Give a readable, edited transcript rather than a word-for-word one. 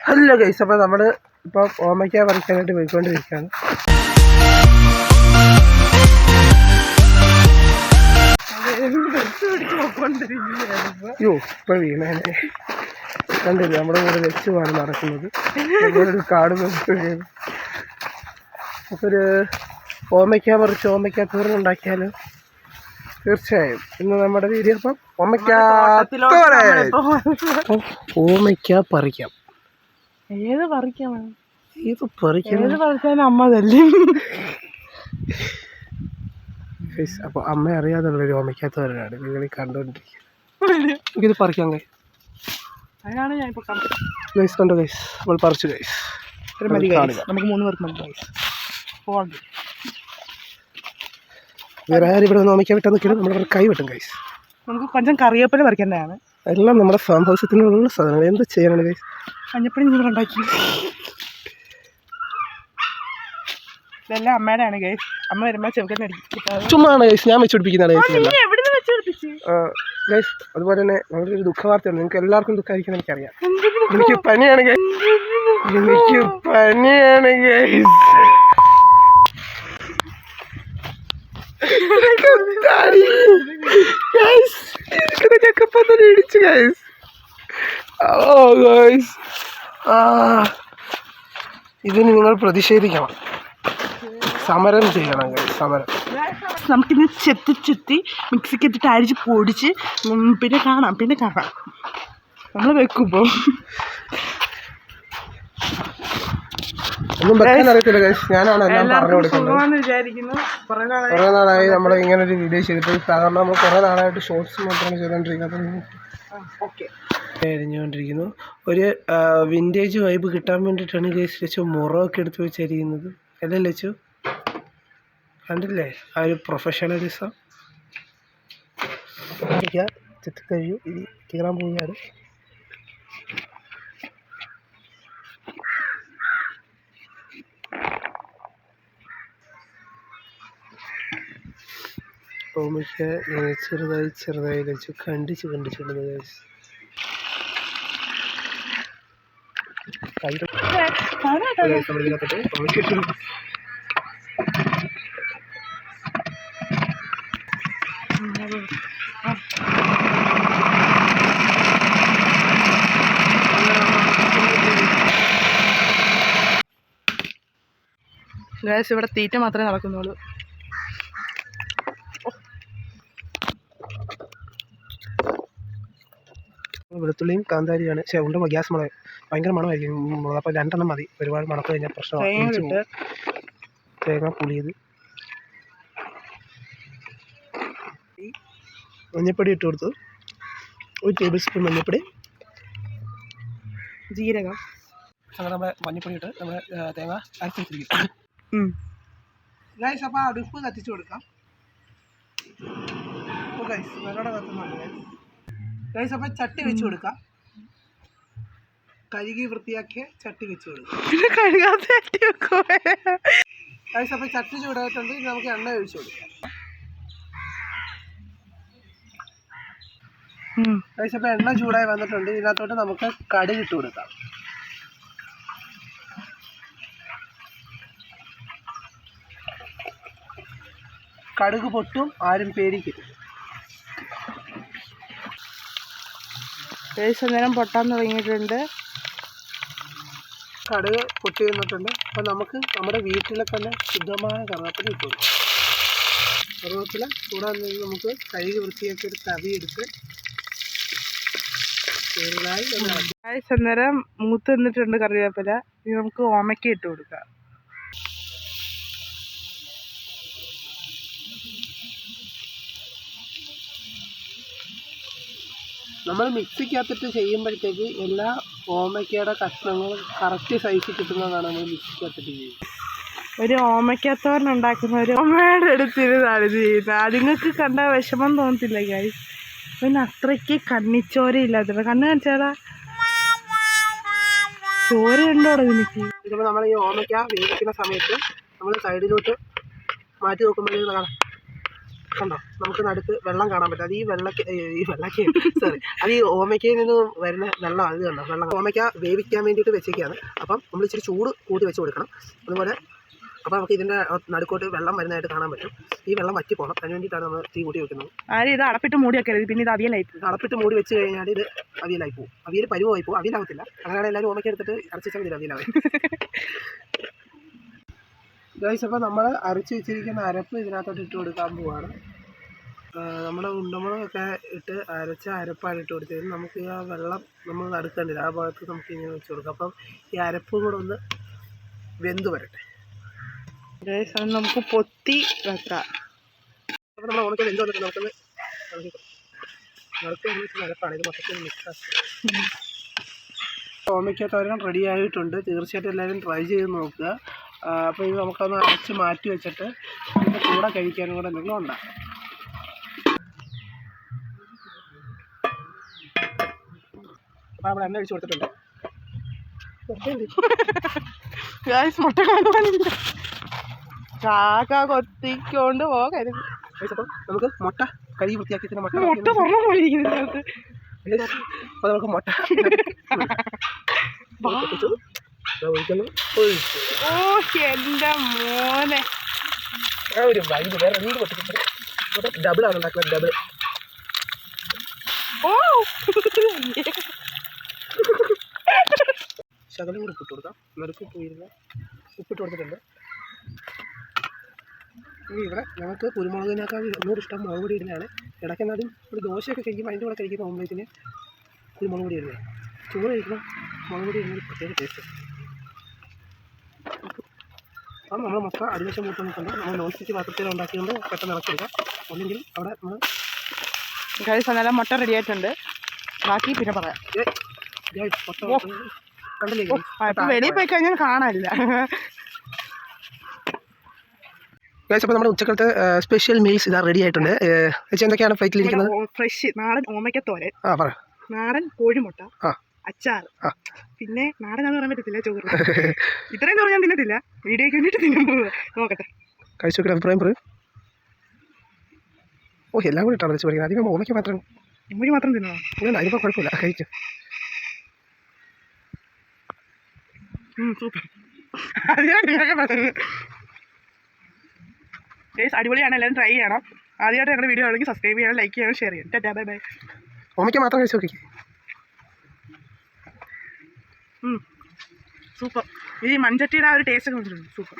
Hello guys, അപ്പോൾ നമ്മൾ ഇപ്പോൾ ഓമയ്ക്ക പറിക്കാനായിട്ട് പോയിക്കൊണ്ടിരിക്കുകയാണ്. അയ്യോ, ഇപ്പോൾ വീണേനെ കണ്ടില്ല. നമ്മുടെ കൂടെ വെച്ചുമാണ് നടക്കുന്നത്. ഒരു കാട് നോക്കുകയാണ്. അപ്പോൾ ഒരു ഓമയ്ക്ക പറിച്ച് ഓമയ്ക്ക തീർന്നുണ്ടാക്കിയാൽ തീർച്ചയായും ഇന്ന് നമ്മുടെ വീഡിയോ അപ്പം ഓമയ്ക്ക പറിക്കാം. ഏത് പറിക്കാം? ഏത് പറിക്കാൻ അമ്മ തല്ലേ. അപ്പോൾ അമ്മ അറിയാതുള്ളൊരു ഓമയ്ക്കാത്തവരാണ് നിങ്ങൾ കണ്ടുകൊണ്ടിരിക്കുന്നത്. എനിക്കിത് പറിക്കാം അതിനാണ് ഞാൻ ഇപ്പോൾ ഗൈസ്. കണ്ടോ ഗൈസ്, നമ്മൾ പറിച്ചു ഗൈസ്. നമുക്ക് 3 പേർക്ക് മതി ഗൈസ്. പോകാം. വേറെ ആരും ഇവിടെ ഓമയ്ക്ക വിട്ടാൽ നിൽക്കണം. നമ്മളിവിടെ കൈ വെട്ടും ഗൈസ്. നമുക്ക് കുറച്ചും കറിവേപ്പില പറിക്കേണ്ടതാണ്. എല്ലാം നമ്മുടെ ഫാം ഹൗസത്തിനുള്ള സാധനങ്ങൾ. എന്ത് ചെയ്യാനാണ് ഗൈസ്? മഞ്ഞപ്പൊടി നിങ്ങൾ ഉണ്ടാക്കി. ഇതെല്ലാം അമ്മയുടെ ആണ് ഗൈസ്. അമ്മ വരുമ്പോൾ ചെറുക്കനടിക്കും. ചുമ്മാണ് ഗൈസ്, ഞാൻ വെച്ച് പിടിപ്പിക്കുന്നതാണ് ഗൈസ്. അതുപോലെ തന്നെ നമ്മുടെ ഒരു ദുഃഖവാർത്തയാണ്. നിങ്ങൾക്ക് എല്ലാവർക്കും ദുഃഖമായിരിക്കും എനിക്കറിയാം. എനിക്ക് പനിയാണ് ഗൈസ്. ഇതിന് നിങ്ങൾ പ്രതിഷേധിക്കണം, സമരം ചെയ്യണം ഗൈസ്, സമരം. നമുക്കിന്ന് ചെത്തി മിക്സിക്ക് ഇട്ടിട്ട് അരിച്ച് പൊടിച്ച് പിന്നെ കാണാം നമ്മൾ വെക്കുമ്പോൾ ഒന്നും വെക്കാൻ അറിയത്തില്ല ഗൈസ്. ഞാനാണ് എല്ലാം പറഞ്ഞു കൊടുക്കുന്നത്. വിചാരിക്കുന്നു. കുറേ നാളായി നമ്മൾ ഇങ്ങനെ ഒരു വീഡിയോ ചെയ്തിട്ട്. സാധാരണ നമ്മൾ കുറേ നാളായിട്ട് ഷോർട്സ് മാത്രമാണ് ചെയ്തുകൊണ്ടിരിക്കുന്നത്. അരിഞ്ഞുകൊണ്ടിരിക്കുന്നു. ഒരു വിൻറ്റേജ് വൈബ് കിട്ടാൻ വേണ്ടിയിട്ടാണ് ഗൈസ് ലച്ചു മുറമൊക്കെ എടുത്ത് വെച്ചിരിക്കുന്നത്. അല്ലേ ലച്ചു? കണ്ടില്ലേ ആ ഒരു പ്രൊഫഷണലിസം? ചെത്തിക്കഴിഞ്ഞു, ഇനി കീറാൻ പോവുകയാണ്. ഓമയ്ക്ക ചെറുതായി വെച്ചു കണ്ടിച്ചിടുന്നത് ഗൈസ്. ഗൈസ്, ഇവിടെ തീറ്റ മാത്രമേ നടക്കുന്നുള്ളൂ. വെളുത്തുള്ളിയും കാന്താരിയാണ്. ഉണ്ട് ഗ്യാസ് മുളക് ഭയങ്കര മണമായിരിക്കും. അപ്പോൾ 2 എണ്ണം മതി. ഒരുപാട് മണക്ക് കഴിഞ്ഞാൽ പ്രശ്നമാണ്. തേങ്ങ പുളിയത്, മഞ്ഞപ്പൊടി ഇട്ട് കൊടുത്തു. 1 ടേബിൾ സ്പൂൺ മഞ്ഞപ്പൊടി, ജീരകം. അങ്ങനെ നമ്മുടെ മഞ്ഞപ്പൊടി ഇട്ട് നമ്മുടെ തേങ്ങ അരച്ചിരിക്കും ഗൈസ്. അപ്പോൾ അടുപ്പ് കത്തിച്ചു കൊടുക്കാം ഗൈസ്. വെള്ളം കത്തുന്നുണ്ട് ഗൈസ്. അപ്പോൾ ചട്ടി വെച്ച് കൊടുക്കാം. കഴുകി വൃത്തിയാക്കിയ ചട്ടി വെച്ച് കൊടുക്കാം. പിന്നെ കഴുകാത്ത ചട്ടി വെക്കോ ഗൈസ്? അപ്പോൾ ചട്ടി ചൂടായിട്ടുണ്ട്. നമുക്ക് എണ്ണ ഒഴിച്ചു കൊടുക്കാം ഗൈസ്. അപ്പോൾ എണ്ണ ചൂടായി വന്നിട്ടുണ്ട്. ഇതിനകത്തോട്ട് നമുക്ക് കടുക് ഇട്ട് കൊടുക്കാം. കടുക് പൊട്ടും, ആരും പേടിക്കരുത്. നേരം പൊട്ടാൻ തുടങ്ങിയിട്ടുണ്ട്. കടുക് പൊട്ടി വന്നിട്ടുണ്ട്. അപ്പം നമുക്ക് നമ്മുടെ വീട്ടിലെ തന്നെ ശുദ്ധമായ കറിവേപ്പില ഇട്ട് കൊടുക്കും. കറിവേപ്പില കൂടാതെ നമുക്ക് കഴുകി വൃത്തിയാക്കി ഒരു തവി എടുത്ത് ചെറുതായി നേരം മൂത്ത് നിന്നിട്ടുണ്ട് കറിവേപ്പില. ഇനി നമുക്ക് ഓമയ്ക്ക ഇട്ട് കൊടുക്കാം. നമ്മൾ മിക്സിക്കകത്തിട്ട് ചെയ്യുമ്പോഴത്തേക്ക് എല്ലാ ഓമയ്ക്കയുടെ കഷ്ണങ്ങളും കറക്റ്റ് സൈസിൽ കിട്ടുന്നതാണ് നമ്മൾ മിക്സിക്കകത്തിട്ട് ചെയ്യുന്നത്. ഒരു ഓമയ്ക്കത്തോരൻ ഉണ്ടാക്കുന്ന ഒരു ഓമയുടെ അടുത്തിരുന്നാണ് ചെയ്യുന്നത്. അതുങ്ങൾക്ക് കണ്ട വിഷമം തോന്നത്തില്ല ഗൈസ്. പിന്നെ അത്രയ്ക്ക് കണ്ണിച്ചോരയില്ലാത്ത കണ്ണ് കാണിച്ചാടാ. ചോര ഉണ്ടോ എനിക്ക്? ഇതിപ്പോൾ നമ്മൾ ഈ ഓമയ്ക്ക വേവിക്കുന്ന സമയത്ത് നമ്മൾ സൈഡിലോട്ട് മാറ്റി നോക്കുമ്പോഴേ കാണാം കണ്ടോ നമുക്ക് നടുക്ക് വെള്ളം കാണാൻ പറ്റും. അത് ഈ വെള്ളയ്ക്ക് സോറി അത് ഈ ഓമയ്ക്കയിൽ നിന്ന് വരുന്ന വെള്ളം. അത് കണ്ടോ വെള്ളം. ഓമയ്ക്ക വേവിക്കാൻ വേണ്ടിയിട്ട് വെച്ചേക്കാണ്. അപ്പം നമ്മൾ ഇച്ചിരി ചൂട് കൂട്ടി വെച്ച് കൊടുക്കണം. അതുപോലെ അപ്പോൾ നമുക്ക് ഇതിൻ്റെ നടുക്കോട്ട് വെള്ളം വരുന്നതായിട്ട് കാണാൻ പറ്റും. ഈ വെള്ളം വറ്റി പോകണം. അതിന് വേണ്ടിയിട്ടാണ് നമ്മൾ തീ കൂട്ടി വെക്കുന്നത്. ഇത് അടപ്പിട്ട് മൂടി വെക്കരുത്, പിന്നെ ഇത് അവിയലായി പോകും. അടപ്പിട്ട് മൂടി വെച്ച് കഴിഞ്ഞാൽ ഇത് അവിയലായി പോകും. അവിയൽ പരുവമായി പോകും, അവിയലാവത്തില്ല. അങ്ങനെയാണ് എല്ലാവരും ഓമയ്ക്ക എടുത്തിട്ട് അരച്ചാൽ മതി അവിയലാവും. ഗൈസ്, അപ്പോൾ നമ്മൾ അരച്ച് വെച്ചിരിക്കുന്ന അരപ്പ് ഇതിനകത്തോട്ട് ഇട്ട് കൊടുക്കാൻ പോവാണ്. നമ്മുടെ ഉണ്ടമുളകൊക്കെ ഇട്ട് അരച്ച അരപ്പാണ് ഇട്ട് കൊടുത്തത്. നമുക്ക് ആ വെള്ളം നമ്മൾ നടുക്കേണ്ടില്ല, ആ ഭാഗത്ത് നമുക്ക് ഇങ്ങനെ വെച്ച് കൊടുക്കാം. അപ്പം ഈ അരപ്പും കൂടെ ഒന്ന് വെന്ത് വരട്ടെ. ഗൈസ്, അത് നമുക്ക് പൊത്തി വെക്കാം. അപ്പോൾ നമ്മൾ ഓമയ്ക്ക വെന്ത് വന്നിട്ട് നമുക്കൊന്ന് നടുക്ക് അരപ്പാണ്. ഇത് മൊത്തത്തിൽ മിക്സാക്കി. ഓമയ്ക്ക തോരൻ റെഡി ആയിട്ടുണ്ട്. തീർച്ചയായിട്ടും എല്ലാവരും ട്രൈ ചെയ്ത് നോക്കുക. അപ്പോൾ ഇത് നമുക്കൊന്ന് അരച്ച് മാറ്റി വെച്ചിട്ട് ഇതിൻ്റെ കൂടെ കഴിക്കാനും കൂടെ എന്തെങ്കിലും ഉണ്ടാക്കാം. അപ്പോൾ നമ്മൾ എണ്ണ ഒഴിച്ച് കൊടുത്തിട്ടുണ്ട്. കാക്ക കൊത്തിക്കൊണ്ട് പോകരുത്. അപ്പം നമുക്ക് മുട്ട കഴുകി വൃത്തിയാക്കി മുട്ട അപ്പോൾ നമുക്ക് മുട്ട ഒഴിക്കുന്നു. ഓ എൻ്റെ മോനെ, ഒരു വൈകി വേറെ വീട് പൊട്ടിച്ചിട്ട് ഡബിളാണ് ഉണ്ടാക്കുന്നത്. ഡബിൾ. ഓ ശകലം കൂടി ഉപ്പിട്ട് കൊടുക്കാം. നടുക്ക് പോയിരുന്ന ഉപ്പിട്ട് കൊടുത്തിട്ടുണ്ട്. ഇനി ഇവിടെ ഞങ്ങൾക്ക് കുരുമുളകിനേക്കാൾ ഒന്നുകൂടി ഇഷ്ടം മുളക് പൊടി ഇടുന്നതാണ്. ഇടയ്ക്കെന്നാലും ഒരു ദോശയൊക്കെ കഴിക്കുമ്പോൾ അതിൻ്റെ കൂടെ കഴിക്കുന്ന ഓംലേറ്റിന് കുരുമുളക് പൊടി ഇടുന്നത്. ചോറ് കഴിക്കുമ്പോൾ മുളക് പൊടി ഇടുന്നൊരു പ്രത്യേക ടേസ്റ്റ്. അപ്പോൾ നമ്മൾ മൊത്തം അടിവശം മൂട്ട് നിൽക്കുമ്പോൾ നമ്മൾ നോൺ സ്റ്റിക്ക് പാത്രത്തിൽ ഉണ്ടാക്കിക്കൊണ്ട് പെട്ടെന്ന് ഇറക്കിയെടുക്കാം. അല്ലെങ്കിൽ അവിടെ നമ്മൾ നല്ല മുട്ട റെഡി ആയിട്ടുണ്ട്. ബാക്കി പിന്നെ പറയാം. കണ്ടില്ലേ, ഇപ്പം വെളിയിൽ പോയി കഴിഞ്ഞാൽ കാണാനില്ല. അപ്പോൾ നമ്മുടെ ഉച്ചക്കലത്തെ സ്പെഷ്യൽ മീൽസ് ഇതാ റെഡി ആയിട്ടുണ്ട്. ചേച്ചി എന്തൊക്കെയാണ് പ്ലേറ്റിലിരിക്കുന്നത്? ഫ്രഷ് നാടൻ ഓമയ്ക്കത്തോരൻ, പറ. നാടൻ കോഴിമുട്ട, അച്ചാർ, പിന്നെ നാടനാന്ന് പറയാൻ പറ്റത്തില്ല ചോറ്. ഇത്രയും ചോറ് ഞാൻ തിന്നത്തില്ല, വീഡിയോയ്ക്ക് വേണ്ടിയിട്ട് തിന്നുമ്പോൾ നോക്കട്ടെ. കഴിച്ചു നോക്കിയിട്ട് അഭിപ്രായം പറയും. ഓ എല്ലാം കൂടി ഇട്ടാണ് വെച്ച് പഠിക്കുന്നത്. അധികം ഓമയ്ക്ക് മാത്രം തിന്നോ? അതിപ്പോൾ കുഴപ്പമില്ല, കഴിക്കും. സൂപ്പർ. അടിപൊളിയാണ്, എല്ലാവരും ട്രൈ ചെയ്യണം. ആദ്യമായിട്ട് ഞങ്ങളുടെ വീഡിയോ ആണെങ്കിൽ സബ്സ്ക്രൈബ് ചെയ്യണം, ലൈക്ക് ചെയ്യണം, ഷെയർ ചെയ്യണം. Tata, bye bye. ഓമയ്ക്ക് മാത്രം കഴിച്ചു നോക്കി. സൂപ്പർ. ഈ മൺചട്ടിയുടെ ആ ഒരു ടേസ്റ്റ് ഒക്കെ സൂപ്പർ.